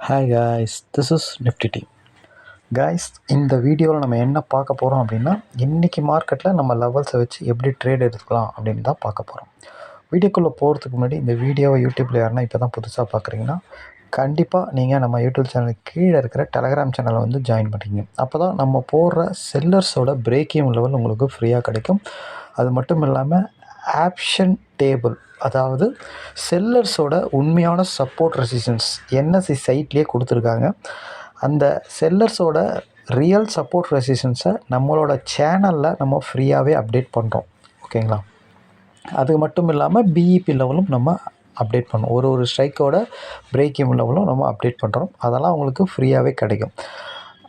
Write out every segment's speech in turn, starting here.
Hi guys, this is Nifty team. Guys, இந்த வீடியோவில் நம்ம என்ன பார்க்க போகிறோம் அப்படின்னா, இன்றைக்கி மார்க்கெட்டில் நம்ம லெவல்ஸை வச்சு எப்படி ட்ரேட் எடுக்கலாம் அப்படின்னு தான் பார்க்க போகிறோம். வீடியோக்குள்ளே போகிறதுக்கு முன்னாடி இந்த வீடியோவை யூடியூப்பில் யாருன்னா இப்போ தான் புதுசாக பார்க்குறீங்கன்னா, கண்டிப்பாக நீங்கள் நம்ம யூடியூப் சேனலுக்கு கீழே இருக்கிற டெலகிராம் சேனலை வந்து ஜாயின் பண்ணிக்கிங்க. அப்போ தான் நம்ம போடுற செல்லர்ஸோட பிரேக்கிங் லெவல் உங்களுக்கு ஃப்ரீயாக கிடைக்கும். அது மட்டும் இல்லாமல் ஆப்ஷன் டேபிள், அதாவது செல்லர்ஸோட உண்மையான சப்போர்ட் ரெசிஸ்டன்ஸ் என்எஸ்சி சைட்லேயே கொடுத்துருக்காங்க. அந்த செல்லர்ஸோட ரியல் சப்போர்ட் ரெசிஸ்டன்ஸை நம்மளோட சேனலில் நம்ம ஃப்ரீயாகவே அப்டேட் பண்ணுறோம். ஓகேங்களா? அது மட்டும் இல்லாமல் பிஇபி லெவலும் நம்ம அப்டேட் பண்ணோம். ஒரு ஸ்ட்ரைக்கோட பிரேக்கிங் லெவலும் நம்ம அப்டேட் பண்ணுறோம். அதெல்லாம் உங்களுக்கு ஃப்ரீயாகவே கிடைக்கும்.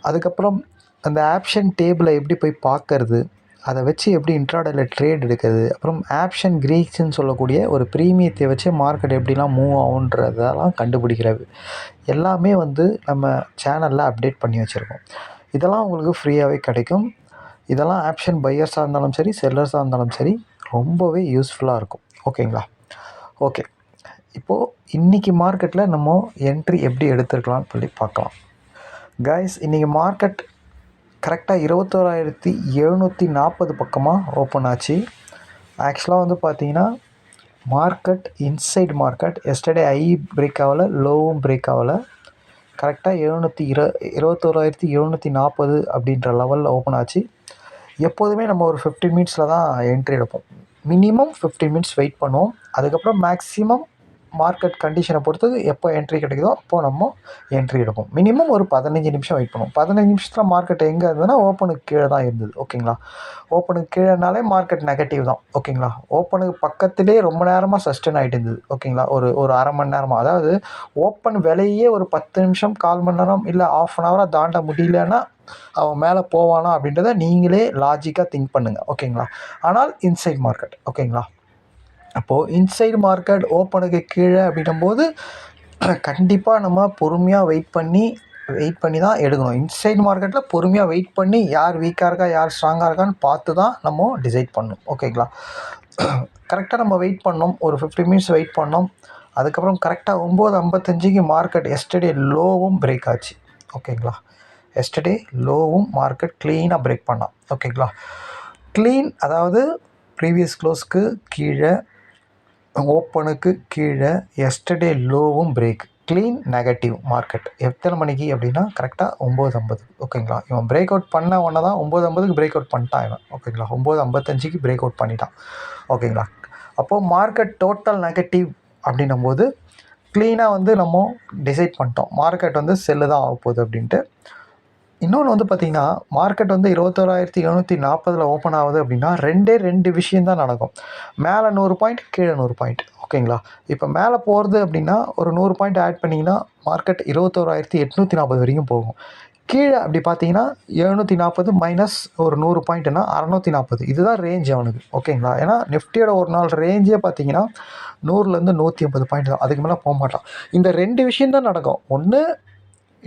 அதுக்கப்புறம் அந்த ஆப்ஷன் டேபிளை எப்படி போய் பார்க்கறது, அதை வச்சு எப்படி இன்ட்ராடேல ட்ரேட் எடுக்கிறது, அப்புறம் ஆப்ஷன் கிரீக்ஸ்ன்னு சொல்லக்கூடிய ஒரு ப்ரீமியத்தை வச்சு மார்க்கெட் எப்படிலாம் மூவ் ஆகுன்றதெல்லாம் கண்டுபிடிக்கிறது எல்லாமே வந்து நம்ம சேனலில் அப்டேட் பண்ணி வச்சுருக்கோம். இதெல்லாம் உங்களுக்கு ஃப்ரீயாகவே கிடைக்கும். இதெல்லாம் ஆப்ஷன் பையர்ஸாக இருந்தாலும் சரி, செல்லர்ஸாக இருந்தாலும் சரி, ரொம்பவே யூஸ்ஃபுல்லாக இருக்கும். ஓகேங்களா? ஓகே, இப்போது இன்றைக்கி மார்க்கெட்டில் நம்ம என்ட்ரி எப்படி எடுத்துருக்கலாம்னு சொல்லி பார்க்கலாம். கைஸ், இன்றைக்கி மார்க்கெட் கரெக்டாக 21,740 பக்கமாக ஓப்பன் ஆச்சு. ஆக்சுவலாக வந்து பார்த்தீங்கன்னா மார்க்கெட் இன்சைட் மார்க்கெட் எஸ்டர்டே ஐ பிரேக் ஆகலை, லோவும் பிரேக் ஆகலை. கரெக்டாக 21,740 அப்படின்ற லெவலில் ஓப்பன் ஆச்சு. எப்போதுமே நம்ம ஒரு 15 மினிட்ஸில் தான் என்ட்ரி எடுப்போம். மினிமம் 15 மினிட்ஸ் வெயிட் பண்ணுவோம். அதுக்கப்புறம் மேக்ஸிமம் மார்க்கெட் கண்டிஷனை பொறுத்து எப்போ என்ட்ரி கிடைக்குதோ அப்போது நம்ம என்ட்ரி எடுப்போம். மினிமம் ஒரு 15 நிமிஷம் வெயிட் பண்ணுவோம். 15 நிமிஷத்தில் மார்க்கெட் எங்கே இருந்ததுன்னா ஓப்பனுக்கு கீழே தான் இருந்தது. ஓகேங்களா? ஓப்பனுக்கு கீழேனாலே மார்க்கெட் நெகட்டிவ் தான். ஓகேங்களா? ஓப்பனுக்கு பக்கத்துலேயே ரொம்ப நேரமாக சஸ்டெயின் ஆகிட்டு இருந்தது. ஓகேங்களா? ஒரு அரை மணி நேரமாக, அதாவது ஓப்பன் விலையே ஒரு 10 நிமிஷம், 1/4 மணி நேரம் இல்லை ஆஃப் அன் ஹவராக தாண்ட முடியலன்னா அவன் மேலே போவானா அப்படின்றத நீங்களே லாஜிக்காக திங்க் பண்ணுங்கள். ஓகேங்களா? ஆனால் இன்சைட் மார்க்கெட். ஓகேங்களா? அப்போது இன்சைடு மார்க்கெட் ஓப்பனுக்கு கீழே அப்படின்னும்போது கண்டிப்பாக நம்ம பொறுமையாக வெயிட் பண்ணி தான் எடுக்கணும். இன்சைட் மார்க்கெட்டில் பொறுமையாக வெயிட் பண்ணி யார் வீக்காக இருக்கா, யார் ஸ்ட்ராங்காக இருக்கான்னு பார்த்து தான் நம்ம டிசைட் பண்ணணும். ஓகேங்களா? கரெக்டாக நம்ம வெயிட் பண்ணோம். ஒரு 15 மினிட்ஸ் வெயிட் பண்ணோம். அதுக்கப்புறம் கரெக்டாக 9:55க்கு மார்க்கெட் எஸ்டர்டே லோவும் பிரேக் ஆச்சு. ஓகேங்களா? எஸ்டர்டே லோவும் மார்க்கெட் க்ளீனாக பிரேக் பண்ணான். ஓகேங்களா? க்ளீன், அதாவது ப்ரீவியஸ் க்ளோஸ்க்கு கீழே, ஓப்பனுக்கு கீழே எஸ்டர்டே லோவும் பிரேக், க்ளீன் நெகட்டிவ் மார்க்கெட். எத்தனை மணிக்கு அப்படின்னா கரெக்டாக 9:50. ஓகேங்களா? இவன் பிரேக் அவுட் பண்ண உடனே தான் 9:50க்கு பிரேக் அவுட் பண்ணிட்டான் இவன். ஓகேங்களா? 9:55க்கு பிரேக் அவுட் பண்ணிட்டான். ஓகேங்களா? அப்போது மார்க்கெட் டோட்டல் நெகட்டிவ் அப்படின்னும் போது க்ளீனாக வந்து நம்ம டிசைட் பண்ணிட்டோம் மார்க்கெட் வந்து செல்லு தான் ஆக போகுது அப்படின்ட்டு. இன்னொன்று வந்து பார்த்திங்கன்னா, மார்க்கெட் வந்து 21,740 ஓப்பன் ஆகுது அப்படின்னா ரெண்டு விஷயந்தான் நடக்கும். மேலே 100 பாயிண்ட், கீழே 100 பாயிண்ட். ஓகேங்களா? இப்போ மேலே போகிறது அப்படின்னா ஒரு 100 பாயிண்ட் ஆட் பண்ணிங்கன்னா மார்க்கெட் 21,840 வரைக்கும் போகும். கீழே அப்படி பார்த்தீங்கன்னா 740 மைனஸ் ஒரு 100 பாயிண்ட்னா 640. இதுதான் ரேஞ்ச் அவனுக்கு. ஓகேங்களா? ஏன்னா நிஃப்டியோட ஒரு நாள் ரேஞ்சே பார்த்தீங்கன்னா 100லேருந்து 150 பாயிண்ட் தான். அதுக்கு மேலே போக மாட்டான். இந்த ரெண்டு விஷயந்தான் நடக்கும். ஒன்று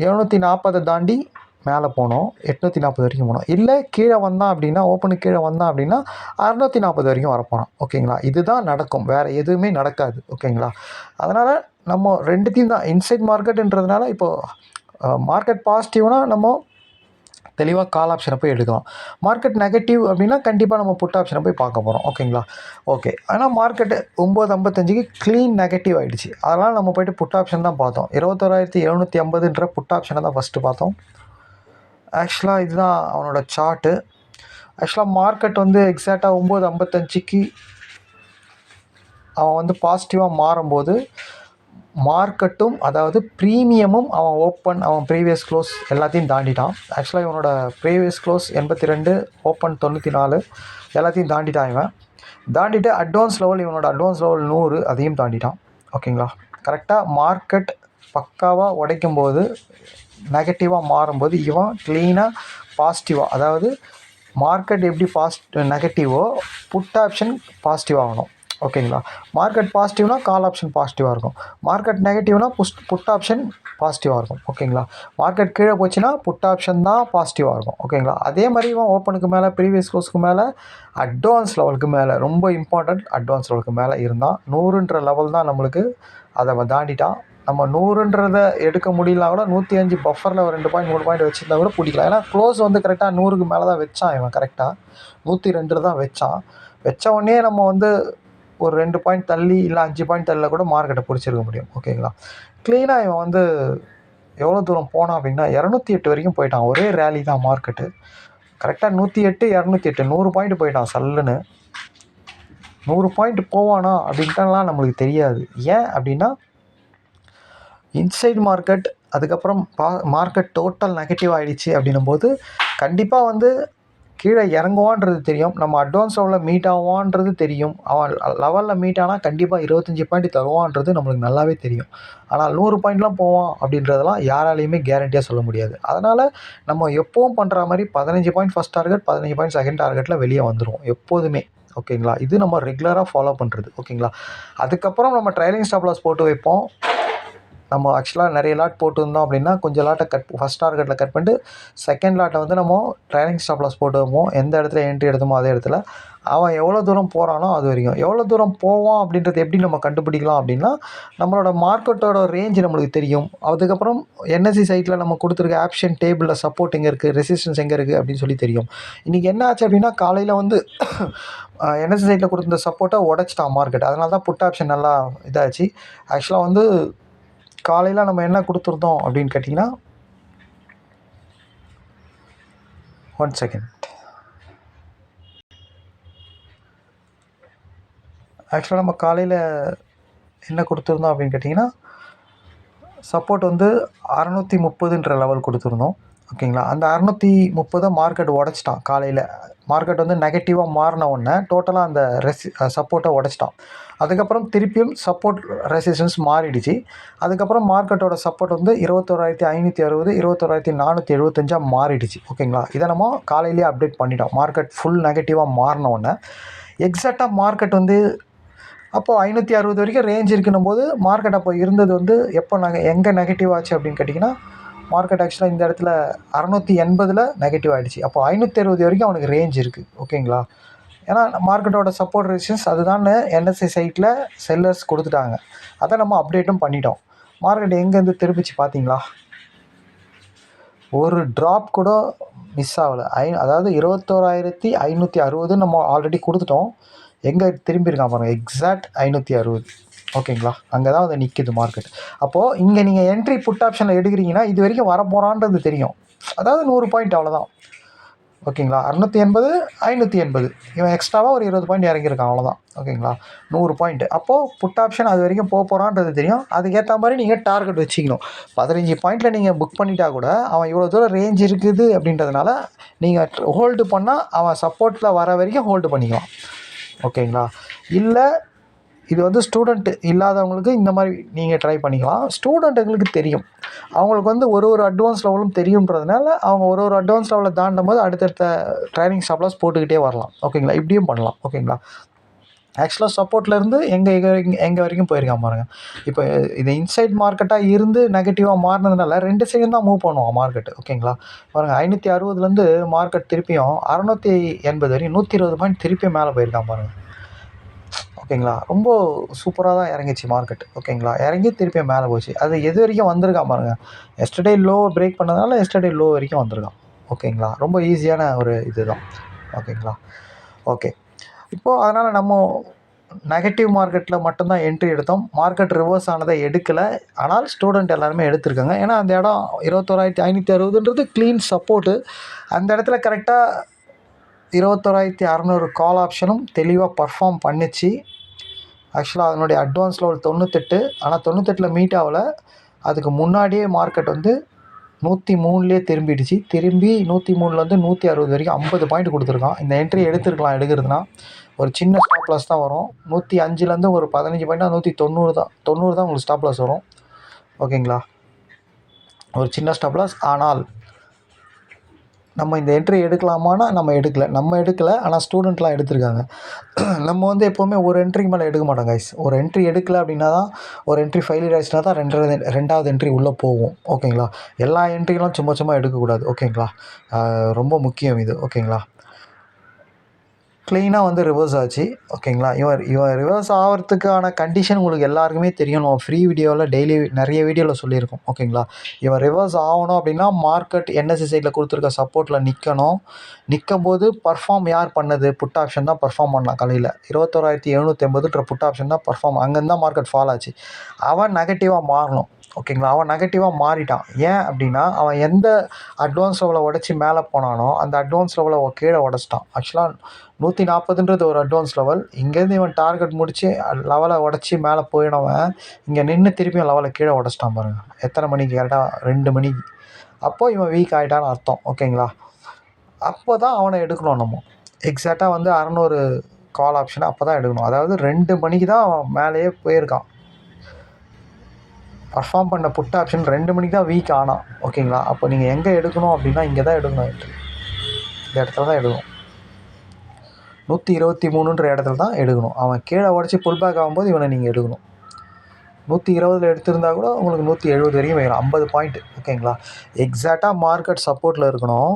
740 தாண்டி மேலே போனோம், 840 வரைக்கும் போனோம். இல்லை கீழே வந்தான் அப்படின்னா, ஓப்பனுக்கு கீழே வந்தான் அப்படின்னா 640 வரைக்கும் வரப்போனான். ஓகேங்களா? இதுதான் நடக்கும், வேறு எதுவுமே நடக்காது. ஓகேங்களா? அதனால் நம்ம ரெண்டுத்தையும் தான், இன்சைட் மார்க்கெட்டுன்றதுனால இப்போது மார்க்கெட் பாசிட்டிவ்னால் நம்ம தெளிவாக கால் ஆப்ஷனை போய் எடுக்கலாம். மார்க்கெட் நெகட்டிவ் அப்படின்னா கண்டிப்பாக நம்ம புட் ஆப்ஷனை போய் பார்க்க போகிறோம். ஓகேங்களா? ஓகே, ஆனால் மார்க்கெட்டு 9:55க்கு க்ளீன் நெகட்டிவ் ஆகிடுச்சு. அதனால் நம்ம போய்ட்டு புட் ஆப்ஷன் தான் பார்த்தோம். 21,750ன்ற புட் ஆப்ஷனை தான் ஃபஸ்ட்டு பார்த்தோம். ஆக்சுவலாக இதுதான் அவனோட சார்ட்டு. ஆக்சுவலாக மார்க்கெட் வந்து எக்ஸாக்டாக 9:55க்கு அவன் வந்து பாசிட்டிவாக மாறும்போது மார்க்கெட்டும், அதாவது ப்ரீமியமும் அவன் ப்ரீவியஸ் க்ளோஸ் எல்லாத்தையும் தாண்டிட்டான். ஆக்சுவலாக இவனோட ப்ரீவியஸ் க்ளோஸ் 82, ஓப்பன் 94, எல்லாத்தையும் தாண்டிட்டான். இவன் தாண்டிட்டு அட்வான்ஸ் லெவல், இவனோட அட்வான்ஸ் லெவல் 100, அதையும் தாண்டிட்டான். ஓகேங்களா? கரெக்டாக மார்க்கெட் பக்காவாக உடைக்கும் போது, நெகட்டிவாக மாறும்போது இவன் க்ளீனாக பாசிட்டிவாக, அதாவது மார்க்கெட் எப்படி நெகட்டிவோ புட் ஆப்ஷன் பாசிட்டிவ் ஆகணும். ஓகேங்களா? மார்க்கெட் பாசிட்டிவ்னா கால் ஆப்ஷன் பாசிட்டிவாக இருக்கும். மார்க்கெட் நெகட்டிவ்னா புட் ஆப்ஷன் பாசிட்டிவாக இருக்கும். ஓகேங்களா? மார்க்கெட் கீழே போச்சுன்னா புட் ஆப்ஷன் தான் பாசிட்டிவாக இருக்கும். ஓகேங்களா? அதே மாதிரி இவன் ஓப்பனுக்கு மேலே, ப்ரீவியஸ் க்ளோஸ்க்கு மேலே, அட்வான்ஸ் லெவலுக்கு மேலே, ரொம்ப இம்பார்ட்டண்ட் அட்வான்ஸ் லெவலுக்கு மேலே இருந்தால் 100ன்ற லெவல் தான் நம்மளுக்கு. அதை அவன் தாண்டிட்டான். நம்ம 100ன்றதை எடுக்க முடியலனா கூட 105 பஃபரில் ஒரு 2 பாயிண்ட் 3 பாயிண்ட் வச்சுருந்தா கூட பிடிக்கலாம். ஏன்னா க்ளோஸ் வந்து கரெக்டாக 100க்கு மேலே தான் வச்சான் இவன். கரெக்டாக 102 தான் வச்சான். வச்ச உடனே நம்ம வந்து ஒரு 2 பாயிண்ட் தள்ளி இல்லை 5 பாயிண்ட் தள்ளில கூட மார்க்கெட்டை பிடிச்சிருக்க முடியும். ஓகேங்களா. க்ளீனாக இவன் வந்து எவ்வளோ தூரம் போனான் அப்படின்னா 208 வரைக்கும் போயிட்டான். ஒரே ரேலி தான் மார்க்கெட்டு. கரெக்டாக 108 208 100 பாயிண்ட் போயிட்டான் சல்லுன்னு. 100 பாயிண்ட் போவானா அப்படின்ட்டுலாம் நம்மளுக்கு தெரியாது. ஏன் அப்படின்னா இன்சைட் மார்க்கெட் அதுக்கப்புறம் மார்க்கெட் டோட்டல் நெகட்டிவ் ஆகிடுச்சு அப்படின்னும்போது கண்டிப்பாக வந்து கீழே இறங்குவான்றது தெரியும். நம்ம அட்வான்ஸ் லெவலில் மீட் ஆவான்றது தெரியும். அவன் லெவலில் மீட் ஆனால் கண்டிப்பாக 25 பாயிண்ட் தருவான்றது நம்மளுக்கு நல்லாவே தெரியும். ஆனால் 100 பாயிண்ட்லாம் போவான் அப்படின்றதெல்லாம் யாராலையுமே கேரண்டியாக சொல்ல முடியாது. அதனால் நம்ம எப்போவும் பண்ணுற மாதிரி 15 point first target 15 point second டார்கெட்டில் வெளியே வந்துடும் எப்போதுமே. ஓகேங்களா. இது நம்ம ரெகுலராக ஃபாலோ பண்ணுறது. ஓகேங்களா. அதுக்கப்புறம் நம்ம ட்ரைலிங் ஸ்டாப் லாஸ் போட்டு வைப்போம். நம்ம ஆக்சுவலாக நிறைய லாட் போட்டுருந்தோம் அப்படின்னா கொஞ்சம் லாட்டை ஃபஸ்ட் டார்கெட்டில் கட் பண்ணிட்டு செகண்ட் லாட்டை வந்து நம்ம ட்ரைலிங் ஸ்டாப் லாஸ் போட்டு வைப்போம். எந்த இடத்துல என்ட்ரி எடுத்தோமோ அதே இடத்துல அவன் எவ்வளோ தூரம் போகிறானோ அது வரைக்கும். எவ்வளோ தூரம் போவான் அப்படின்றது எப்படி நம்ம கண்டுபிடிக்கலாம் அப்படின்னா நம்மளோட மார்க்கெட்டோட ரேஞ்ச் நம்மளுக்கு தெரியும். அதுக்கப்புறம் என்எஸ்சி சைட்டில் நம்ம கொடுத்துருக்க ஆப்ஷன் டேபிளில் சப்போர்ட் எங்கே இருக்குது, ரெசிஸ்டன்ஸ் எங்கே இருக்குது அப்படின்னு சொல்லி தெரியும். இன்றைக்கி என்ன ஆச்சு அப்படின்னா காலையில் வந்து என்எஸ்சி சைட்டில் கொடுத்துருந்த சப்போர்ட்டை உடச்சிட்டான் மார்க்கெட். அதனால தான் புட் ஆப்ஷன் நல்லா இதாச்சு. ஆக்சுவலாக வந்து காலையில் நம்ம என்ன கொடுத்துருந்தோம் அப்படின்னு கேட்டிங்கன்னா 1 செகண்ட். ஆக்சுவலாக நம்ம காலையில் என்ன கொடுத்துருந்தோம் அப்படின்னு கேட்டிங்கன்னா சப்போர்ட் வந்து 630ன்ற லெவல் கொடுத்துருந்தோம். ஓகேங்களா. அந்த 630 மார்க்கெட் உடச்சிட்டான் காலையில். மார்க்கெட் வந்து நெகட்டிவாக மாறின உடனே டோட்டலாக அந்த சப்போர்ட்டை உடச்சிட்டான். அதுக்கப்புறம் திருப்பியும் சப்போர்ட் ரெசிஸ்டன்ஸ் மாறிடுச்சு. அதுக்கப்புறம் மார்க்கெட்டோட சப்போர்ட் வந்து 21,560 21,475 மாறிடுச்சு. ஓகேங்களா. இதை நம்ம காலையிலேயே அப்டேட் பண்ணிட்டோம். மார்க்கெட் ஃபுல் நெகட்டிவாக மாறின உடனே எக்ஸாக்டாக மார்க்கெட் வந்து அப்போது 560 வரைக்கும் ரேஞ்ச் இருக்குன்னும் போது மார்க்கெட் அப்போ இருந்தது வந்து எப்போ எங்கே நெகட்டிவ் ஆச்சு அப்படின்னு கேட்டிங்கன்னா மார்க்கெட் ஆக்சுவலாக இந்த இடத்துல 680 நெகட்டிவ் ஆகிடுச்சு. அப்போ 560 வரைக்கும் அவனுக்கு ரேஞ்ச் இருக்குது. ஓகேங்களா. ஏன்னா மார்க்கெட்டோட சப்போர்ட் ரெசிஸ்டன்ஸ் அதுதான் என்எஸ்சி சைட்டில் செல்லர்ஸ் கொடுத்துட்டாங்க. அதை நம்ம அப்டேட்டும் பண்ணிட்டோம். மார்க்கெட் எங்கேருந்து திரும்பிச்சு பார்த்தீங்களா. ஒரு ட்ராப் கூட மிஸ் ஆகலை. அதாவது 21,560 நம்ம ஆல்ரெடி கொடுத்துட்டோம். எங்கே திரும்பியிருக்கான் பாருங்கள், எக்ஸாக்ட் 560. ஓகேங்களா. அங்கே தான் வந்து நிற்கிது மார்க்கெட். அப்போது இங்கே நீங்கள் என்ட்ரி புட் ஆப்ஷனில் எடுக்கிறீங்கன்னா இது வரைக்கும் வரப்போகிறான்றது தெரியும். அதாவது 100 பாயிண்ட் அவ்வளோதான். ஓகேங்களா. 680 580 இவன் எக்ஸ்ட்ராவாக ஒரு 20 பாயிண்ட் இறங்கியிருக்கான் அவ்வளோதான். ஓகேங்களா. 100 பாயிண்ட். அப்போது புட் ஆப்ஷன் அது வரைக்கும் போகிறான்றது தெரியும். அதுக்கேற்ற மாதிரி நீங்கள் டார்கெட் வச்சுக்கணும். 15 பாயிண்ட்டில் நீங்கள் புக் பண்ணிட்டா கூட அவன் இவ்வளோ தூரம் ரேஞ்ச் இருக்குது அப்படின்றதுனால நீங்கள் ஹோல்டு பண்ணால் அவன் சப்போர்ட்டில் வர வரைக்கும் ஹோல்டு பண்ணிக்கலாம். ஓகேங்களா. இல்லை இது வந்து ஸ்டூடெண்ட் இல்லாதவங்களுக்கு இந்த மாதிரி நீங்கள் ட்ரை பண்ணிக்கலாம். ஸ்டூடெண்ட்டுங்களுக்கு தெரியும். அவங்களுக்கு வந்து ஒரு அட்வான்ஸ் லெவலும் தெரியுன்றதுனால அவங்க ஒரு அட்வான்ஸ் லெவலில் தாண்டும் போது அடுத்தடுத்த ட்ரைனிங் ஸ்டாப் லாஸ் போட்டுக்கிட்டே வரலாம். ஓகேங்களா. இப்படியும் பண்ணலாம். ஓகேங்களா. ஆக்சுவலாக சப்போர்ட்லேருந்து எங்கே வரைக்கும் போயிருக்கான் பாருங்கள். இப்போ இது இன்சைட் மார்க்கெட்டாக இருந்து நெகட்டிவாக மாறினதுனால 2 செகண்ட் தான் மூவ் பண்ணுவான் மார்க்கெட்டு. ஓகேங்களா. பாருங்கள் 560 மார்க்கெட் திருப்பியும் 680 வரையும் 120 பாயிண்ட் திருப்பியும் மேலே போயிருக்கான் பாருங்கள். ஓகேங்களா. ரொம்ப சூப்பராக தான் இறங்கிச்சு மார்க்கெட். ஓகேங்களா. இறங்கி திருப்பி மேலே போச்சு. அது எது வரைக்கும் வந்திருக்கான் பாருங்கள். எஸ்டர்டே லோ பிரேக் பண்ணதுனால எஸ்டர்டே லோ வரைக்கும் வந்திருக்கான். ஓகேங்களா. ரொம்ப ஈஸியான ஒரு இது தான். ஓகேங்களா. ஓகே. இப்போது அதனால் நம்ம நெகட்டிவ் மார்க்கெட்டில் மட்டும்தான் என்ட்ரி எடுத்தோம். மார்க்கெட் ரிவர்ஸ் ஆனதை எடுக்கலை. ஆனால் ஸ்டூடெண்ட் எல்லாருமே எடுத்திருக்காங்க. ஏன்னா அந்த இடம் 21,560ன்றது க்ளீன் சப்போர்ட்டு. அந்த இடத்துல கரெக்டாக 21,600 கால் ஆப்ஷனும் தெளிவாக பர்ஃபார்ம் பண்ணிச்சு. ஆக்சுவலாக அதனுடைய அட்வான்ஸ் லெவல் 98. ஆனால் 98ல் மீட் ஆகலை. அதுக்கு முன்னாடியே மார்க்கெட் வந்து 103லேயே திரும்பிடுச்சு. திரும்பி 103லேருந்து 160 வரைக்கும் 50 பாயிண்ட் கொடுத்துருக்கான். இந்த என்ட்ரி எடுத்துருக்கலாம். எடுக்கிறதுனா ஒரு சின்ன ஸ்டாப் லாஸ் தான் வரும். 105லேருந்து ஒரு 15 பாயிண்ட்டாக 190 தான். 90 தான் உங்களுக்கு ஸ்டாப் லாஸ் வரும். ஓகேங்களா. ஒரு சின்ன ஸ்டாப் லாஸ். ஆனால் நம்ம இந்த என்ட்ரி எடுக்கலாமான்னா நம்ம எடுக்கலை. ஆனால் ஸ்டூடெண்ட்லாம் எடுத்திருக்காங்க. நம்ம வந்து எப்போவுமே ஒரு என்ட்ரிக்கு மேலே எடுக்க மாட்டோம் கைஸ். ஒரு என்ட்ரி எடுக்கலை அப்படின்னா தான் ஒரு என்ட்ரி ஃபெயிலியர் ஆகிடுச்சுனா தான் ரெண்டாவது என்ட்ரி உள்ளே போகும். ஓகேங்களா. எல்லா என்ட்ரிகளும் சும்மா எடுக்கக்கூடாது. ஓகேங்களா. ரொம்ப முக்கியம் இது. ஓகேங்களா. க்ளீனாக வந்து ரிவர்ஸ் ஆச்சு. ஓகேங்களா. இவன் ரிவர்ஸ் ஆகிறதுக்கான கண்டிஷன் உங்களுக்கு எல்லாருக்குமே தெரியும். நம்ம ஃப்ரீ வீடியோவில் டெய்லி நிறைய வீடியோவில் சொல்லியிருக்கோம். ஓகேங்களா. இவன் ரிவர்ஸ் ஆகணும் அப்படின்னா மார்க்கெட் என்எஸ்சி சைடில் கொடுத்துருக்க சப்போர்ட்டில் நிற்கணும். நிற்கும்போது பர்ஃபார்ம் யார் பண்ணது? புட் ஆப்ஷன் தான் பர்ஃபார்ம் பண்ணலாம். காலையில் 21,780 புட் ஆப்ஷன் தான் பர்ஃபார்ம். அங்கேருந்து தான் மார்க்கெட் ஃபால் ஆச்சு. அவன் நெகட்டிவாக மாறணும். ஓகேங்களா. அவன் நெகட்டிவாக மாறிட்டான். ஏன் அப்படின்னா அவன் எந்த அட்வான்ஸ் லெவலை உடச்சி மேலே போனானோ அந்த அட்வான்ஸ் லெவலை கீழே உடச்சிட்டான். ஆக்சுவலாக 140ன்றது ஒரு அட்வான்ஸ் லெவல். இங்கேருந்து இவன் டார்கெட் முடித்து லெவலை உடச்சி மேலே போயினவன் இங்கே நின்று திருப்பியும் லெவலை கீழே உடச்சிட்டான் பாருங்கள். எத்தனை மணிக்கு? கரெக்டாக 2 மணிக்கு. அப்போது இவன் வீக் ஆகிட்டான்னு அர்த்தம். ஓகேங்களா. அப்போ தான் அவனை எடுக்கணும். நம்ம எக்ஸாக்டாக வந்து 600 கால் ஆப்ஷனை அப்போ தான் எடுக்கணும். அதாவது 2 மணிக்கு தான் அவன் மேலேயே போயிருக்கான். பர்ஃபார்ம் பண்ண புட் ஆப்ஷன் 2 மணிக்கு தான் வீக் ஆனான். ஓகேங்களா. அப்போ நீங்கள் எங்கே எடுக்கணும் அப்படின்னா இங்கே தான் எடுக்கணும். இந்த இடத்துல தான் எடுக்கணும். 123ன்ற இடத்துல தான் எடுக்கணும். அவன் கீழே உடச்சி புல் பேக் ஆகும்போது இவனை நீங்கள் எடுக்கணும். 120 எடுத்திருந்தா கூட உங்களுக்கு 170 வரைக்கும் வைக்கலாம். 50 பாயிண்ட். ஓகேங்களா. எக்ஸாக்டாக மார்க்கெட் சப்போர்ட்டில் இருக்கணும்.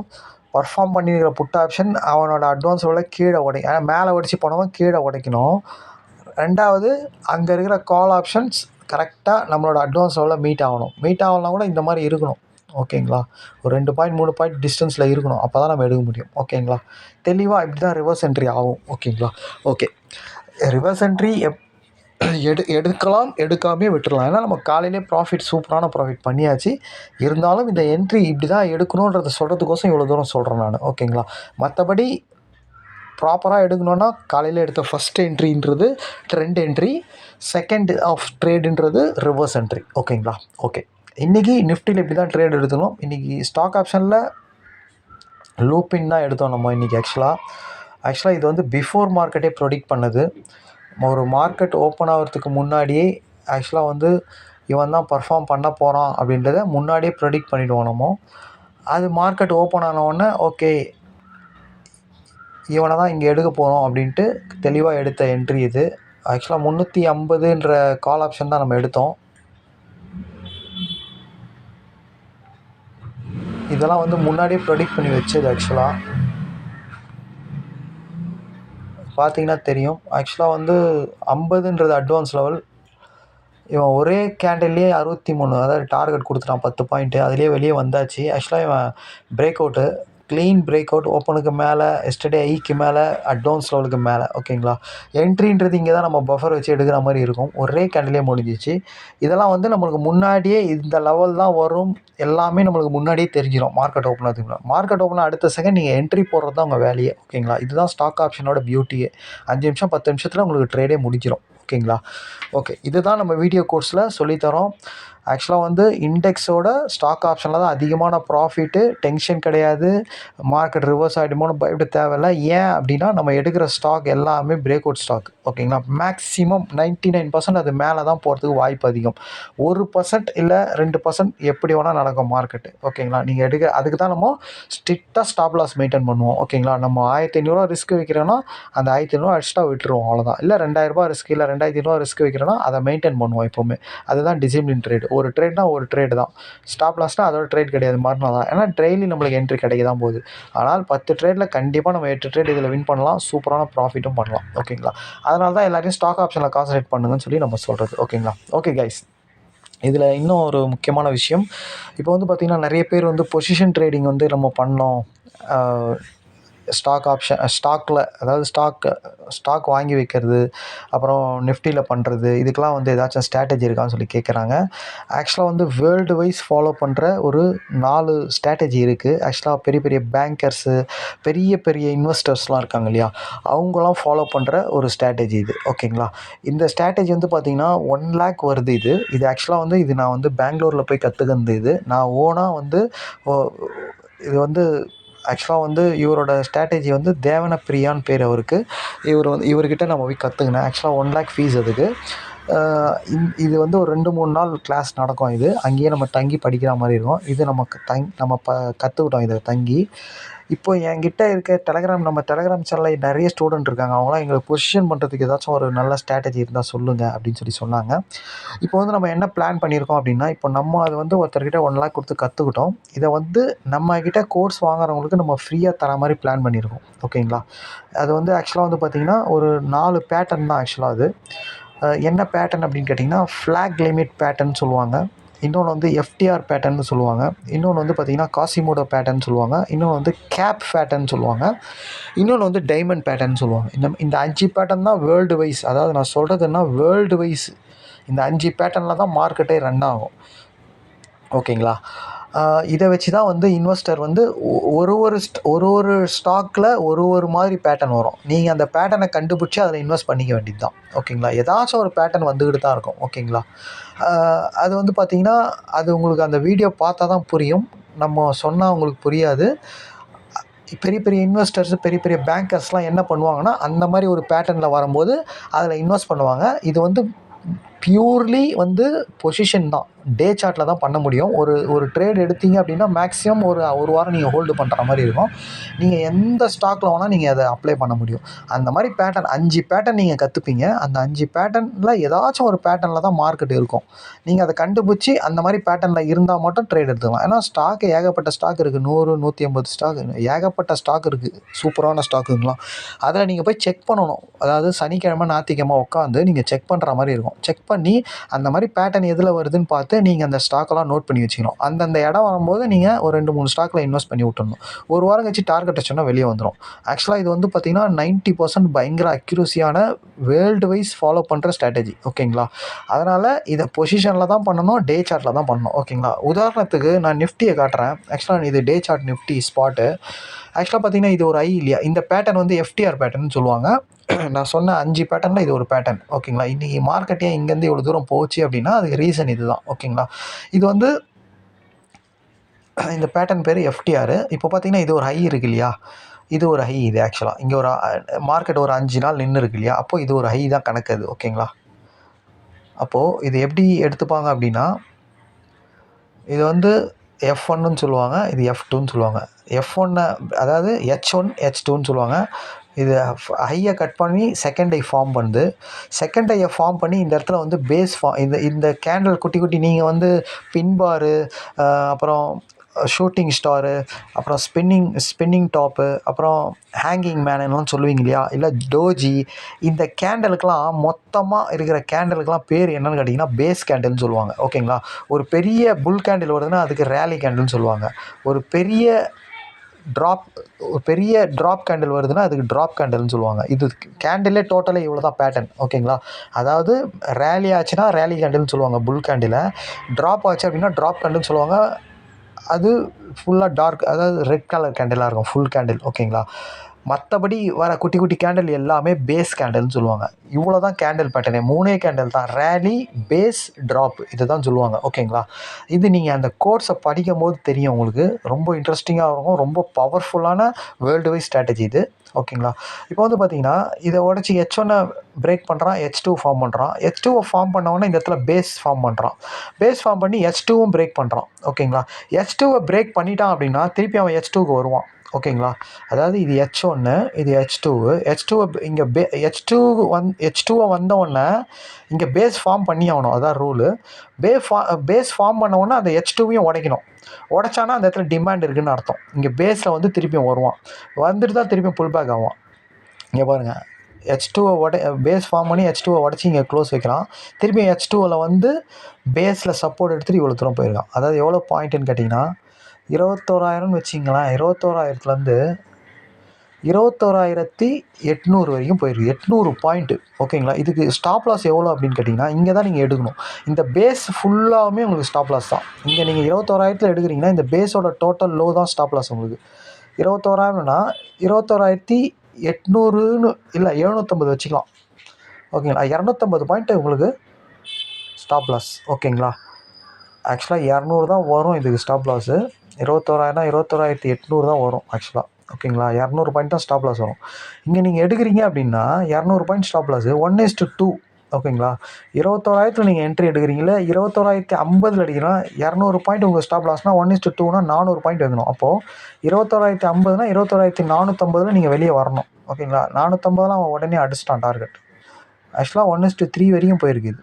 பர்ஃபார்ம் பண்ணியிருக்கிற புட் ஆப்ஷன் அவனோட அட்வான்ஸ் விட கீழே மேலே உடச்சி போனவன் கீழே உடைக்கணும். ரெண்டாவது அங்கே இருக்கிற கால் ஆப்ஷன்ஸ் கரெக்டாக நம்மளோட அட்வான்ஸ் லெவலில் மீட் ஆகணும். மீட் ஆகலாம் கூட இந்த மாதிரி இருக்கணும். ஓகேங்களா. ஒரு 2 பாயிண்ட் 3 பாயிண்ட் டிஸ்டன்ஸில் இருக்கணும். அப்போ தான் நம்ம எடுக்க முடியும். ஓகேங்களா. தெளிவாக இப்படி தான் ரிவர்ஸ் என்ட்ரி ஆகும். ஓகேங்களா. ஓகே. ரிவர்ஸ் என்ட்ரி எடுக்கலாம், எடுக்காமே விட்டுடலாம். ஏன்னா நம்ம காலையிலே சூப்பரான ப்ராஃபிட் பண்ணியாச்சு. இருந்தாலும் இந்த என்ட்ரி இப்படி தான் எடுக்கணுன்றதை சொல்கிறதுக்கோசம் இவ்வளோ தூரம் சொல்கிறேன் நான். ஓகேங்களா. மற்றபடி ப்ராப்பராக எடுக்கணுன்னா காலையில் எடுத்த ஃபஸ்ட் என்ட்ரின்றது ட்ரெண்ட் என்ட்ரி, செகண்ட் ஆஃப் ட்ரேடுன்றது ரிவர்ஸ் என்ட்ரி. ஓகேங்களா. ஓகே. இன்றைக்கி நிஃப்டியில் இப்படி தான் ட்ரேட் எடுத்துக்கணும். இன்றைக்கி ஸ்டாக் ஆப்ஷனில் லூப்பின் தான் எடுத்தோம் நம்ம இன்றைக்கி. ஆக்சுவலாக இது வந்து பிஃபோர் மார்க்கெட்டே ப்ரொடிக்ட் பண்ணது. ஒரு மார்க்கெட் ஓப்பன் ஆகிறதுக்கு முன்னாடியே ஆக்சுவலாக வந்து இவன் தான் பர்ஃபார்ம் பண்ண போகிறான் அப்படின்றத முன்னாடியே ப்ரெடிக்ட் பண்ணிவிடுவோம் நம்ம. அது மார்க்கெட் ஓப்பன் ஆனவுடனே ஓகே இவனை தான் இங்கே எடுக்க போகிறோம் அப்படின்ட்டு தெளிவாக எடுத்த என்ட்ரி இது. ஆக்சுவலாக 350ன்ற கால் ஆப்ஷன் தான் நம்ம எடுத்தோம். இதெல்லாம் வந்து முன்னாடியே ப்ரெடிக்ட் பண்ணி வச்சது. ஆக்சுவலாக பார்த்தீங்கன்னா தெரியும். ஆக்சுவலாக வந்து 50ன்றது அட்வான்ஸ் லெவல். இவன் ஒரே கேண்டில்லையே 63 அதாவது டார்கெட் கொடுத்துட்டான் 10 பாயிண்ட்டு. அதிலே வெளியே வந்தாச்சு. ஆக்சுவலாக இவன் break out, clean break out, ஓப்பனுக்கு மேலே, எஸ்டர்டே ஐக்கு மேலே, அட்வான்ஸ் லெவலுக்கு மேலே. ஓகேங்களா. என்ட்ரின்றது இங்கே தான் நம்ம பஃபர் வச்சு எடுக்கிற மாதிரி இருக்கும். ஒரே கேண்டிலே முடிஞ்சிச்சு. இதெல்லாம் வந்து நம்மளுக்கு முன்னாடியே இந்த லெவல் தான் வரும் எல்லாமே நம்மளுக்கு முன்னாடியே தெரிஞ்சிடும். மார்க்கெட் ஓப்பன் ஆகுதுங்களா. மார்க்கெட் ஓப்பன் அடுத்த செகண்ட் நீங்கள் என்ட்ரி போடுறது தான் உங்கள் வேலையே. ஓகேங்களா. இதுதான் ஸ்டாக் ஆப்ஷனோட பியூட்டியே. 5 நிமிஷம் 10 நிமிஷத்தில் உங்களுக்கு ட்ரேடே முடிஞ்சிடும். ஓகேங்களா. ஓகே. இதுதான் நம்ம வீடியோ கோர்ஸில் சொல்லித்தரோம். ஆக்சுவலாக வந்து இண்டெக்ஸோட ஸ்டாக் ஆப்ஷனில் தான் அதிகமான ப்ராஃபிட்டு. டென்ஷன் கிடையாது. மார்க்கெட் ரிவர்ஸ் ஆகிடுமோன்னு பயப்பட தேவையில்லை. ஏன் அப்படின்னா நம்ம எடுக்கிற ஸ்டாக் எல்லாமே பிரேக் அவுட் ஸ்டாக். ஓகேங்களா. மேக்ஸிமம் 99% அது மேலே தான் போகிறதுக்கு வாய்ப்பு அதிகம். 1% இல்லை 2% எப்படி வேணால் நடக்கும் மார்க்கெட்டு. ஓகேங்களா. நீங்கள் அதுக்கு தான் நம்ம ஸ்ட்ரிக்டாக ஸ்டாப் லாஸ் மெயின்டைன் பண்ணுவோம். ஓகேங்களா. நம்ம 1500 ரிஸ்க் வைக்கிறோன்னா அந்த 1500 எக்ஸ்ட்ரா விட்டுருவோம். அவ்வளோதான். இல்லை 2000 ரிஸ்க், இல்லை 2500 ரிஸ்க் வைக்கிறோன்னா அதை மெயின்டைன் பண்ணுவோம் எப்போவுமே. அதுதான் டிசிப்ளின் ட்ரேடு. ஒரு ட்ரேட்னா ஒரு ட்ரேடு தான். ஸ்டாப் லாஸ்னால் அதோட ட்ரேட் கிடையாது. மாறினா தான். ஏன்னா டெய்லி நம்மளுக்கு என்ட்ரி கிடைக்க தான் போகுது. ஆனால் 10 ட்ரேடில் கண்டிப்பாக நம்ம 8 ட்ரேட் இதில் வின் பண்ணலாம். சூப்பரான ப்ராஃபிட்டும் பண்ணலாம். ஓகேங்களா. அதனால தான் எல்லாரையும் ஸ்டாக் ஆப்ஷனில் கான்சன்ட்ரேட் பண்ணுங்கன்னு சொல்லி நம்ம சொல்கிறது. ஓகேங்களா. Okay guys. இதில் இன்னும் ஒரு முக்கியமான விஷயம். இப்போ வந்து பார்த்திங்கன்னா நிறைய பேர் வந்து பொசிஷன் ட்ரேடிங் வந்து நம்ம பண்ணோம். ஸ்டாக் ஆப்ஷன் ஸ்டாக்கில் அதாவது ஸ்டாக் வாங்கி வைக்கிறது, அப்புறம் நிஃப்டியில் பண்ணுறது, இதுக்கெலாம் வந்து ஏதாச்சும் ஸ்ட்ராட்டஜி இருக்கான்னு சொல்லி கேட்குறாங்க. ஆக்சுவலாக வந்து வேர்ல்டு வைஸ் ஃபாலோ பண்ணுற ஒரு 4 ஸ்ட்ராட்டஜி இருக்குது. ஆக்சுவலாக பெரிய பெரிய பேங்கர்ஸு, பெரிய பெரிய இன்வெஸ்டர்ஸ்லாம் இருக்காங்க இல்லையா, அவங்களாம் ஃபாலோ பண்ணுற ஒரு ஸ்ட்ராட்டஜி இது. ஓகேங்களா. இந்த ஸ்ட்ராட்டஜி வந்து பார்த்திங்கன்னா 1 lakh வருது. இது ஆக்சுவலாக வந்து இது நான் வந்து பெங்களூரில் போய் கற்றுக்கிறது. இது நான் ஓனாக வந்து இது வந்து ஆக்சுவலாக வந்து இவரோட ஸ்ட்ராட்டஜி வந்து தேவன பிரியான்னு பேர் அவருக்கு. இவர்கிட்ட நம்ம போய் கற்றுக்கினேன். ஆக்சுவலாக 1 lakh ஃபீஸ் அதுக்கு. இது வந்து ஒரு 2-3 நாள் கிளாஸ் நடக்கும். இது அங்கேயே நம்ம தங்கி படிக்கிற மாதிரி இருக்கும். இது நமக்கு நம்ம கற்றுக்கிட்டோம் இதை தங்கி. இப்போ என்கிட்ட இருக்க நம்ம டெலகிராம் சேனலில் நிறைய ஸ்டூடெண்ட் இருக்காங்க. அவங்களாம் எங்களுக்கு பொசிஷன் பண்ணுறதுக்கு ஏதாச்சும் ஒரு நல்ல ஸ்ட்ராட்டஜி இருந்தால் சொல்லுங்கள் அப்படின்னு சொன்னாங்க. இப்போ வந்து நம்ம என்ன பிளான் பண்ணியிருக்கோம் அப்படின்னா, இப்போ நம்ம அது வந்து ஒருத்தர்கிட்ட 1 லேக் கொடுத்து கற்றுக்கிட்டோம். இதை வந்து நம்மக்கிட்ட கோர்ஸ் வாங்குறவங்களுக்கு நம்ம ஃப்ரீயாக தர மாதிரி பிளான் பண்ணியிருக்கோம். ஓகேங்களா? அது வந்து ஆக்சுவலாக வந்து பார்த்திங்கன்னா ஒரு 4 பேட்டர்ன் தான் ஆக்சுவலாக அது. என்ன பேட்டர்ன் அப்படின்னு கேட்டிங்கன்னா, ஃப்ளாக் லிமிட் பேட்டர்ன் சொல்லுவாங்க. இன்னொன்று வந்து எஃப்டிஆர் பேட்டர்ன்னு சொல்லுவாங்க. இன்னொன்று வந்து பார்த்திங்கன்னா காசிமோடோ பேட்டர்ன் சொல்லுவாங்க. இன்னொன்று வந்து கேப் பேட்டர்ன் சொல்லுவாங்க. இன்னொன்று வந்து டைமண்ட் பேட்டர்ன் சொல்லுவாங்க. இந்த 5 பேட்டர்ன் தான் வேர்ல்டு வைஸ். அதாவது நான் சொல்கிறதுன்னா வேர்ல்டு வைஸ் இந்த 5 பேட்டர்னில் தான் மார்க்கெட்டே ரன் ஆகும். ஓகேங்களா? இதை வச்சு தான் வந்து இன்வெஸ்டர் வந்து ஒரு ஸ்டாக்கில் ஒரு மாதிரி பேட்டர்ன் வரும். நீங்கள் அந்த பேட்டர்னை கண்டுபிடிச்சி அதில் இன்வெஸ்ட் பண்ணிக்க வேண்டியது தான். ஓகேங்களா? ஏதாச்சும் ஒரு பேட்டர்ன் வந்துக்கிட்டு தான் இருக்கும். ஓகேங்களா? அது வந்து பார்த்திங்கன்னா அது உங்களுக்கு அந்த வீடியோ பார்த்தா தான் புரியும். நம்ம சொன்னால் உங்களுக்கு புரியாது. பெரிய பெரிய இன்வெஸ்டர்ஸ், பெரிய பெரிய பேங்கர்ஸ்லாம் என்ன பண்ணுவாங்கன்னா, அந்த மாதிரி ஒரு பேட்டர்னில் வரும்போது அதில் இன்வெஸ்ட் பண்ணுவாங்க. இது வந்து பியூர்லி வந்து பொசிஷன் தான். டே சார்ட்டில் தான் பண்ண முடியும். ஒரு ட்ரேட் எடுத்தீங்க அப்படின்னா மேக்ஸிமம் ஒரு வாரம் நீங்கள் ஹோல்டு பண்ணுற மாதிரி இருக்கும். நீங்கள் எந்த ஸ்டாக்கில் வேணால் நீங்கள் அதை அப்ளை பண்ண முடியும். அந்த மாதிரி பேட்டர்ன் 5 பேட்டர்ன் நீங்கள் கற்றுப்பீங்க. அந்த 5 பேட்டர்னில் ஏதாச்சும் ஒரு பேட்டர்னில் தான் மார்க்கெட் இருக்கும். நீங்கள் அதை கண்டுபிடிச்சி அந்த மாதிரி பேட்டர்னில் இருந்தால் மட்டும் ட்ரேட் எடுத்துக்கலாம். ஏன்னா ஸ்டாக்கு ஏகப்பட்ட ஸ்டாக் இருக்குது. 100, 150 ஸ்டாக் ஏகப்பட்ட ஸ்டாக் இருக்குது. சூப்பரான ஸ்டாக்குங்களாம். அதில் நீங்கள் போய் செக் பண்ணணும். அதாவது சனிக்கிழமை, ஞாயிற்றுக்கிழமை உட்காந்து நீங்கள் செக் பண்ணுற மாதிரி இருக்கும். செக் பண்ணி அந்த மாதிரி பேட்டர்ன் எதில் வருதுன்னு பார்த்து நீங்கள் அந்த ஸ்டாக்கெல்லாம் நோட் பண்ணி வச்சுக்கணும். அந்தந்த இடம் வரும்போது நீங்கள் ஒரு 2-3 ஸ்டாக்கில் இன்வெஸ்ட் பண்ணி விட்டுடணும். ஒரு வாரம் கழிச்சு டார்கெட் வச்சோன்னா வெளியே வந்துடும். ஆக்சுவலாக இது வந்து பார்த்திங்கன்னா 90% பயங்கர அக்யூரஸியான வேர்ல்டு வைஸ் ஃபாலோ பண்ணுற ஸ்ட்ராட்டஜி. ஓகேங்களா? அதனால் இதை பொசிஷனில் தான் பண்ணணும், டே சார்ட்டில் தான் பண்ணணும். ஓகேங்களா? உதாரணத்துக்கு நான் நிஃப்டியை காட்டுறேன். ஆக்சுவலாக இது டே சார்ட் நிஃப்டி ஸ்பாட்டு. ஆக்சுவலாக பார்த்திங்கன்னா இது ஒரு ஐ இல்லையா? இந்த பேட்டர்ன் வந்து எஃப்டிஆர் பேட்டர்ன் சொல்லுவாங்க. நான் சொன்ன 5 பேட்டர்னில் இது ஒரு பேட்டர்ன். ஓகேங்களா? இன்றைக்கி மார்க்கெட்டே இங்கேருந்து இவ்வளோ தூரம் போச்சு அப்படின்னா அதுக்கு ரீசன் இது தான். ஓகேங்களா? இது வந்து இந்த பேட்டர்ன் பேர் எஃப்டிஆர். இப்போ பார்த்திங்கன்னா இது ஒரு ஹை இருக்கு இல்லையா? இது ஒரு ஹை. இது ஆக்சுவலாக இங்கே ஒரு மார்க்கெட் ஒரு 5 நாள் நின்று இருக்கு இல்லையா? அப்போது இது ஒரு ஹை தான் கணக்கு அது. ஓகேங்களா? அப்போது இது எப்படி எடுத்துப்பாங்க அப்படின்னா, இது வந்து F1ன்னு சொல்லுவாங்க. இது F2ன்னு சொல்லுவாங்க. F1 அதாவது H1, H2ன்னு சொல்லுவாங்க. இது ஹையை கட் பண்ணி செகண்ட் ஹை ஃபார்ம் பண்ணுது. செகண்ட் ஹையை ஃபார்ம் பண்ணி இந்த இடத்துல வந்து பேஸ் இந்த கேண்டில் குட்டி குட்டி நீங்கள் வந்து பின் பாரு, அப்புறம் ஷூட்டிங் ஸ்டாரு, அப்புறம் ஸ்பின்னிங் டாப்பு, அப்புறம் ஹேங்கிங் மேனெல்லாம் சொல்லுவீங்க இல்லையா? இல்லை டோஜி. இந்த கேண்டலுக்கெலாம் மொத்தமாக இருக்கிற கேண்டலுக்கெலாம் பேர் என்னென்னு கேட்டிங்கன்னா பேஸ் கேண்டில்னு சொல்லுவாங்க. ஓகேங்களா? ஒரு பெரிய புல் கேண்டில் வருதுன்னா அதுக்கு ரேலி கேண்டில்னு சொல்லுவாங்க. ஒரு பெரிய ட்ராப் கேண்டில் வருதுன்னா அதுக்கு ட்ராப் கேண்டில்னு சொல்லுவாங்க. இது கேண்டிலே டோட்டலே இவ்வளோ தான் பேட்டர்ன். ஓகேங்களா? அதாவது ரேலி ஆச்சுன்னா ரேலி கேண்டில்னு சொல்லுவாங்க புல் கேண்டிலை. ட்ராப் ஆச்சு அப்படின்னா ட்ராப் கேண்டில்னு சொல்லுவாங்க. அது ஃபுல்லாக டார்க், அதாவது ரெட் கலர் கேண்டிலாக இருக்கும் ஃபுல் கேண்டில். ஓகேங்களா? மற்றபடி வர குட்டி குட்டி கேண்டில் எல்லாமே பேஸ் கேண்டில்னு சொல்லுவாங்க. இவ்வளோ தான் கேண்டில் பேட்டர்னே. 3 கேண்டில் தான். ரேலி, பேஸ், ட்ராப், இது தான் சொல்லுவாங்க. ஓகேங்களா? இது நீங்கள் அந்த கோர்ஸை படிக்கும் போது தெரியும் உங்களுக்கு. ரொம்ப இன்ட்ரெஸ்டிங்காக இருக்கும். ரொம்ப பவர்ஃபுல்லான வேர்ல்டு வைஸ் ஸ்ட்ராட்டஜி இது. ஓகேங்களா? இப்போ வந்து பார்த்திங்கன்னா இதை உடச்சி H1 பிரேக் பண்ணுறான், H2 ஃபார்ம் பண்ணுறான். H2 ஃபார்ம் பண்ணவொடனே இந்த இடத்துல பேஸ் ஃபார்ம் பண்ணுறான். பேஸ் ஃபார்ம் பண்ணி H2வும் பிரேக் பண்ணுறான். ஓகேங்களா? H2 பிரேக் பண்ணிட்டான் அப்படின்னா திருப்பி அவன் H2க்கு வருவான். ஓகேங்களா? அதாவது இது H1, இது H2 இங்கே H2 வந்தவுடனே இங்கே பேஸ் ஃபார்ம் பண்ணி ஆகணும். அதான் ரூலு. பேஸ் ஃபார்ம் பண்ணவுடனே அந்த H2வையும் உடைக்கணும். உடைச்சானா அந்த இடத்துல டிமாண்ட் இருக்குதுன்னு அர்த்தம். இங்கே பேஸில் வந்து திருப்பியும் வருவான். வந்துட்டு தான் திருப்பியும் புல் பேக் ஆகும். இங்கே பாருங்கள், H2 பேஸ் ஃபார்ம் பண்ணி H2 உடச்சி இங்கே க்ளோஸ் வைக்கிறான். திருப்பி H2வில் வந்து பேஸில் சப்போர்ட் எடுத்துகிட்டு இவ்வளோ தூரம் போயிருக்கான். அதாவது எவ்வளோ பாயிண்ட்டுன்னு கேட்டிங்கன்னா 21,000ன்னு வச்சிங்களேன். 21,000லேருந்து 21,800 வரைக்கும் போயிருக்கு. 800 பாயிண்ட்டு. ஓகேங்களா? இதுக்கு ஸ்டாப் லாஸ் எவ்வளோ அப்படின்னு கேட்டிங்கன்னா இங்கே தான் நீங்கள் எடுக்கணும். இந்த பேஸ் ஃபுல்லாகவுமே உங்களுக்கு ஸ்டாப் லாஸ் தான். இங்கே நீங்கள் 21,000 எடுக்கிறீங்கன்னா இந்த பேஸோட டோட்டல் லோ தான் ஸ்டாப் லாஸ் உங்களுக்கு. 21,000னா 21,800ன்னு இல்லை 750 வச்சுக்கலாம். ஓகேங்களா? 250 பாயிண்ட்டு உங்களுக்கு ஸ்டாப் லாஸ். ஓகேங்களா? ஆக்சுவலாக 200 தான் வரும் இதுக்கு ஸ்டாப் லாஸு. 21,000னா 21,800 தான் வரும் ஆக்சுவலாக. ஓகேங்களா? 200 பாயிண்ட் தான் ஸ்டாப் லாஸ் வரும். இங்கே நீங்கள் எடுக்கிறீங்க அப்படின்னா 200 பாயிண்ட் ஸ்டாப் லாஸு 1:2. ஓகேங்களா? 21,000 நீங்கள் என்ட்ரி எடுக்கிறீங்களே, 21,050 அடிக்கிறோம். 200 பாயிண்ட் உங்கள் ஸ்டாப் லாஸ்னால் 1:2னா 400 பாயிண்ட் வைக்கணும். அப்போது 21,050னா 21,450 நீங்கள் வெளியே வரணும். ஓகேங்களா? 450 அவன் உடனே அடிச்சிட்டான் டார்கெட். ஆக்சுவலாக 1:3 வரைக்கும் போயிருக்குது.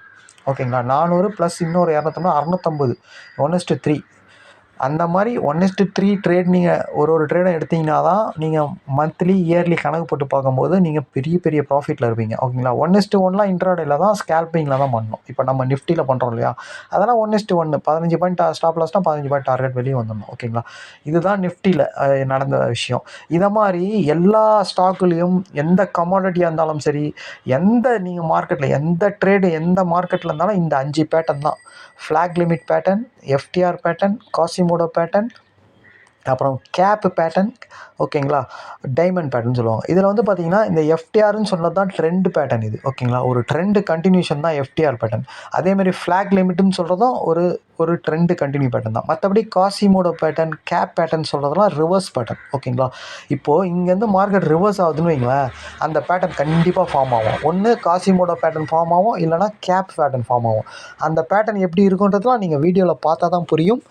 ஓகேங்களா? 400 ப்ளஸ் இன்னொரு 250 650 1:3 அந்த மாதிரி 1:3 ட்ரேட் நீங்கள் ஒரு ட்ரேடை எடுத்திங்கன்னா தான் நீங்கள் மந்த்லி இயர்லி கணக்கு போட்டு பார்க்கும்போது நீங்கள் பெரிய பெரிய ப்ராஃபிட்டில் இருப்பீங்க. ஓகேங்களா? 1:1லாம் இன்ட்ராடேயில் தான் ஸ்கேல்பிங்கில் தான் பண்ணணும். இப்போ நம்ம நிஃப்டியில் பண்ணுறோம் இல்லையா, அதெல்லாம் 1:1 15 பாயிண்ட் ஸ்டாப் லாஸ்னால் 15 பாயிண்ட் டார்கெட் வெளியே வந்துடணும். ஓகேங்களா? இதுதான் நிஃப்டியில் நடந்த விஷயம். இதை மாதிரி எல்லா ஸ்டாக்குலேயும் எந்த கமாடிட்டியாக இருந்தாலும் சரி, எந்த நீங்கள் மார்க்கெட்டில் எந்த ட்ரேடு எந்த மார்க்கெட்டில் இருந்தாலும் இந்த 5 பேட்டர்ன் தான். Flag limit pattern, FTR pattern, Quasimodo pattern, அப்புறம் கேப் பேட்டர்ன், ஓகேங்களா, டைமண்ட் பேட்டர்ன் சொல்லுவாங்க. இதில் வந்து பார்த்தீங்கன்னா இந்த எஃப்டிஆர்னு சொன்னது தான் ட்ரெண்ட் பேட்டர்ன் இது. ஓகேங்களா? ஒரு ட்ரெண்டு கண்டினியூஷன் தான் எஃப்டிஆர் பேட்டர்ன். அதேமாதிரி ஃப்ளாக் லிமிட்னு சொல்கிறதும் ஒரு ட்ரெண்டு கண்டினியூ பேட்டர்ன் தான். மற்றபடி காசிமோடோ பேட்டர்ன், கேப் பேட்டர்ன் சொல்கிறதுலாம் ரிவர்ஸ் பேட்டர்ன். ஓகேங்களா? இப்போது இங்கேருந்து மார்க்கெட் ரிவர்ஸ் ஆகுதுன்னு வைங்களேன், அந்த பேட்டர்ன் கண்டிப்பாக ஃபார்ம் ஆகும். ஒன்று காசிமோடோ பேட்டர்ன் ஃபார்ம் ஆகும், இல்லைனா கேப் பேட்டர்ன் ஃபார்ம் ஆகும். அந்த பேட்டர்ன் எப்படி இருக்குன்றதுலாம் நீங்கள் வீடியோவில் பார்த்தா தான் புரியும்.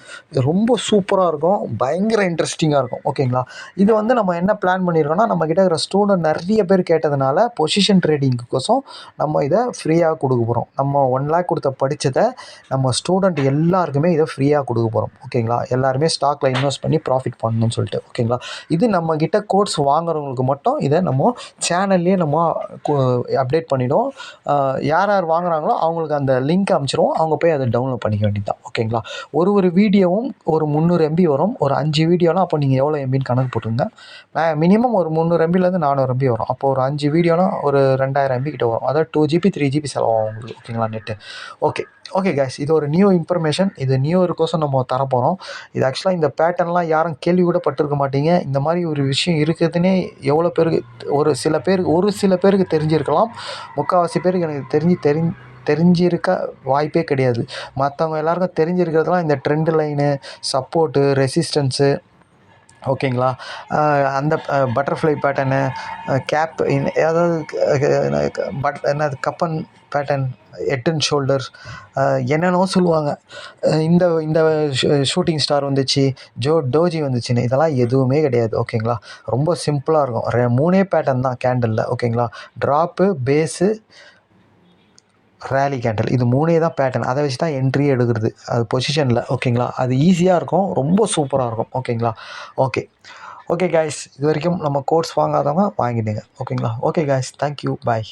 ரொம்ப சூப்பராக இருக்கும், பயங்கர இன்ட்ரெஸ்டிங்காக இருக்கும். ஓகேங்களா? இது வந்து நம்ம என்ன பிளான் பண்ணியிருக்கோம்னா, நம்மக்கிட்ட இருக்கிற ஸ்டூடெண்ட் நிறைய பேர் கேட்டதுனால பொசிஷன் ட்ரேடிங்க்கோசம் நம்ம இதை ஃப்ரீயாக கொடுக்க போகிறோம். நம்ம 1 lakh கொடுத்த படித்ததை நம்ம ஸ்டூடெண்ட் எல்லாருக்குமே இதை ஃப்ரீயாக கொடுக்க போகிறோம். ஓகேங்களா? எல்லாருமே ஸ்டாக்கில் இன்வெஸ்ட் பண்ணி ப்ராஃபிட் பண்ணணும்னு சொல்லிட்டு. ஓகேங்களா? இது நம்மக்கிட்ட கோர்ஸ் வாங்குறவங்களுக்கு மட்டும் இதை நம்ம சேனல்லே நம்ம அப்டேட் பண்ணிவிடுவோம். யார் யார் வாங்குகிறாங்களோ அவங்களுக்கு அந்த லிங்க் அனுப்பிச்சிடுவோம். அவங்க போய் அதை டவுன்லோட் பண்ணிக்க வேண்டியது தான். ஓகேங்களா? ஒரு வீடியோவும் ஒரு 300 MB வரும். ஒரு 5 வீடியோனா அப்போ நீங்கள் எவ்வளோ MBன்னு கணக்கு போட்டுருங்க. மினிமம் ஒரு 300 MBலேருந்து 400 MB வரும். அப்போ ஒரு 5 வீடியோனா ஒரு 2000 MB கிட்ட வரும். அதாவது 2 GB 3 GB செலவாகும் உங்களுக்கு. ஓகேங்களா? நெட்டு. ஓகே கைஸ், இது ஒரு நியூ இன்ஃபர்மேஷன். இது நியூ இயருக்கோசம் நம்ம தரப்போகிறோம். இது ஆக்சுவலாக இந்த பேட்டர்ன்லாம் யாரும் கேள்வி கூட பட்டிருக்க மாட்டீங்க. இந்த மாதிரி ஒரு விஷயம் இருக்குதுன்னே எவ்வளோ பேருக்கு ஒரு சில பேருக்கு தெரிஞ்சிருக்கலாம். முக்கால்வாசி பேருக்கு எனக்கு தெரிஞ்சிருக்க வாய்ப்பே கிடையாது. மற்றவங்க எல்லாருக்கும் தெரிஞ்சிருக்கிறதுலாம் இந்த ட்ரெண்ட் லைனு, சப்போர்ட்டு, ரெசிஸ்டன்ஸு, ஓகேங்களா, அந்த பட்டர்ஃப்ளை பேட்டர்னு, கேப் அதாவது என்னது Cubbon pattern, head and shoulders, என்னென்னவோ சொல்லுவாங்க. இந்த ஷூட்டிங் ஸ்டார் வந்துச்சு, டோஜி வந்துச்சுன்னு, இதெல்லாம் எதுவுமே கிடையாது. ஓகேங்களா? ரொம்ப சிம்பிளாக இருக்கும். 3 பேட்டர்ன் தான் கேண்டலில். ஓகேங்களா? ட்ராப்பு, பேஸு, ரேலி கேண்டில், இது 3 தான் பேட்டர்ன். அதை வச்சு தான் என்ட்ரியே எடுக்கிறது அது பொசிஷனில். ஓகேங்களா? அது ஈஸியாக இருக்கும், ரொம்ப சூப்பராக இருக்கும். ஓகேங்களா? ஓகே கைஸ், இது வரைக்கும் நம்ம கோர்ஸ் வாங்காதவங்க வாங்கிடுங்க. ஓகேங்களா? ஓகே கைஸ், தேங்க்யூ, பாய்.